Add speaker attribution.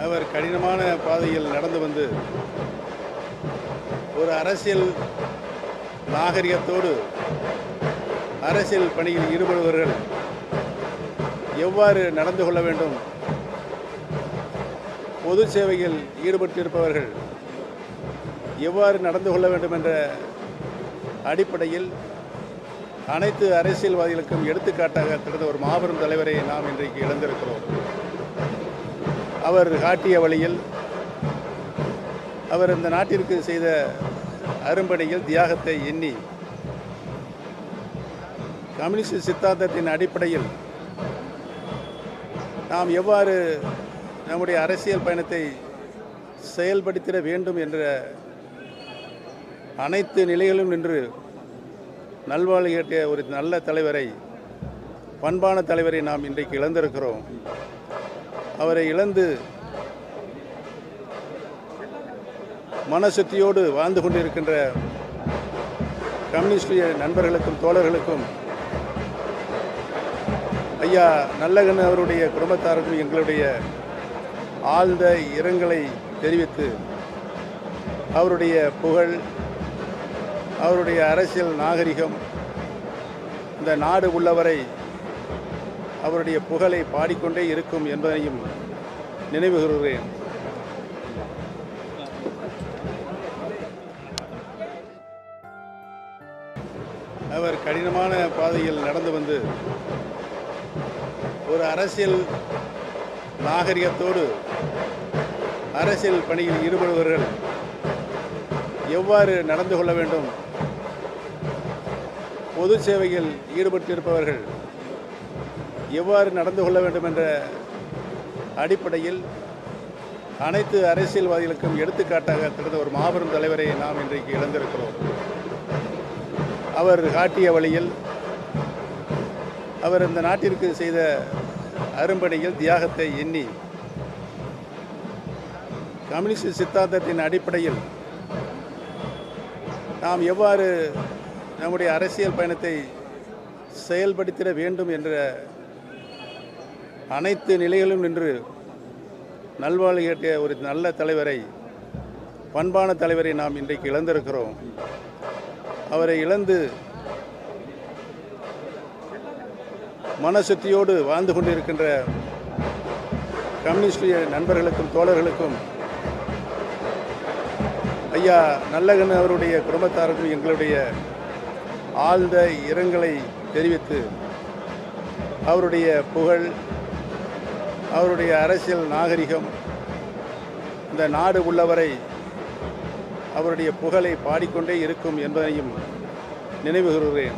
Speaker 1: அவர் கடினமான பாதையில் நடந்து வந்து ஒரு அரசியல் நாகரிகத்தோடு அரசியல் பணியில் ஈடுபடுபவர்கள் எவ்வாறு நடந்து கொள்ள வேண்டும், பொது சேவையில் ஈடுபட்டிருப்பவர்கள் எவ்வாறு நடந்து கொள்ள வேண்டும் என்ற அடிப்படையில் அனைத்து அரசியல்வாதிகளுக்கும் எடுத்துக்காட்டாக திறந்த ஒரு மாபெரும் தலைவரை நாம் இன்றைக்கு இழந்திருக்கிறோம். அவர் காட்டிய வழியில் அவர் இந்த நாட்டிற்கு செய்த அரும்பணியில் தியாகத்தை எண்ணி கம்யூனிஸ்ட் சித்தாந்தத்தின் அடிப்படையில் நாம் எவ்வாறு நம்முடைய அரசியல் பயணத்தை செயல்படுத்திட வேண்டும் என்ற அனைத்து நிலைகளிலும் நின்று நல்வாழ்வு கேட்டிய ஒரு நல்ல தலைவரை, பண்பான தலைவரை நாம் இன்றைக்கு இழந்திருக்கிறோம். அவரை இழந்து மனசுத்தியோடு வாழ்ந்து கொண்டிருக்கின்ற கம்யூனிஸ்ட் நண்பர்களுக்கும் தோழர்களுக்கும் ஐயா நல்லகண்ணு அவருடைய குடும்பத்தாருக்கும் எங்களுடைய ஆழ்ந்த இரங்கலை தெரிவித்து, அவருடைய புகழ், அவருடைய அரசியல் நாகரிகம் இந்த நாடு உள்ளவரை அவருடைய புகழை பாடிக்கொண்டே இருக்கும் என்பதையும் நினைவு கூறுகிறேன். அவர் கடினமான பாதையில் நடந்து வந்து ஒரு அரசியல் நாகரிகத்தோடு அரசியல் பணியில் ஈடுபடுபவர்கள் எவ்வாறு நடந்து கொள்ள வேண்டும், பொது சேவையில் ஈடுபட்டிருப்பவர்கள் எவ்வாறு நடந்து கொள்ள வேண்டும் என்ற அடிப்படையில் அனைத்து அரசியல்வாதிகளுக்கும் எடுத்துக்காட்டாக திறந்த ஒரு மாபெரும் தலைவரை நாம் இன்றைக்கு இழந்திருக்கிறோம். அவர் காட்டிய வழியில் அவர் இந்த நாட்டிற்கு செய்த அரும்பணியில் தியாகத்தை எண்ணி கம்யூனிஸ்ட் சித்தாந்தத்தின் அடிப்படையில் நாம் எவ்வாறு நம்முடைய அரசியல் பயணத்தை செயல்படுத்திட வேண்டும் என்ற அனைத்து நிலைகளிலும் நின்று நல்வாழ்வு கேட்டிய ஒரு நல்ல தலைவரை, பண்பான தலைவரை நாம் இன்றைக்கு இழந்திருக்கிறோம். அவரை இழந்து மனசுத்தியோடு வாழ்ந்து கொண்டிருக்கின்ற கம்யூனிஸ்ட் நண்பர்களுக்கும் தோழர்களுக்கும் ஐயா நல்லகண்ணு அவருடைய குடும்பத்தாருக்கும் எங்களுடைய ஆழ்ந்த இரங்கலை தெரிவித்து, அவருடைய புகழ், அவருடைய அரசியல் நாகரிகம் இந்த நாடு உள்ளவரை அவருடைய புகழை பாடிக்கொண்டே இருக்கும் என்பதையும் நினைவு கூறுகிறேன்.